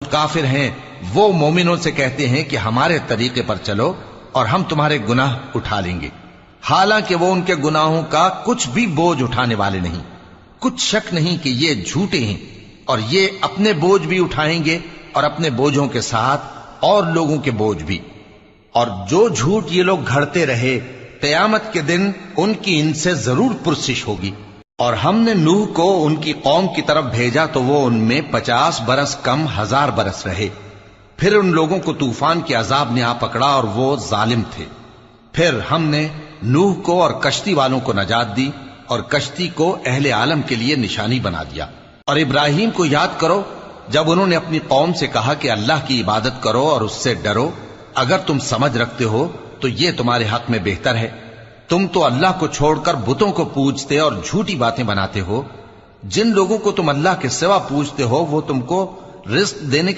کافر ہیں وہ مومنوں سے کہتے ہیں کہ ہمارے طریقے پر چلو اور ہم تمہارے گناہ اٹھا لیں گے، حالانکہ وہ ان کے گناہوں کا کچھ بھی بوجھ اٹھانے والے نہیں۔ کچھ شک نہیں کہ یہ جھوٹے ہیں، اور یہ اپنے بوجھ بھی اٹھائیں گے اور اپنے بوجھوں کے ساتھ اور لوگوں کے بوجھ بھی۔ اور جو جھوٹ یہ لوگ گھڑتے رہے، قیامت کے دن ان کی ان سے ضرور پرسش ہوگی۔ اور ہم نے نوح کو ان کی قوم کی طرف بھیجا تو وہ ان میں 50 برس کم 1000 برس رہے، پھر ان لوگوں کو طوفان کے عذاب نے آ پکڑا اور وہ ظالم تھے۔ پھر ہم نے نوح کو اور کشتی والوں کو نجات دی اور کشتی کو اہل عالم کے لیے نشانی بنا دیا۔ اور ابراہیم کو یاد کرو جب انہوں نے اپنی قوم سے کہا کہ اللہ کی عبادت کرو اور اس سے ڈرو، اگر تم سمجھ رکھتے ہو تو یہ تمہارے حق میں بہتر ہے۔ تم تو اللہ کو چھوڑ کر بتوں کو پوجتے اور جھوٹی باتیں بناتے ہو۔ جن لوگوں کو تم اللہ کے سوا پوجتے ہو وہ تم کو رزق دینے کے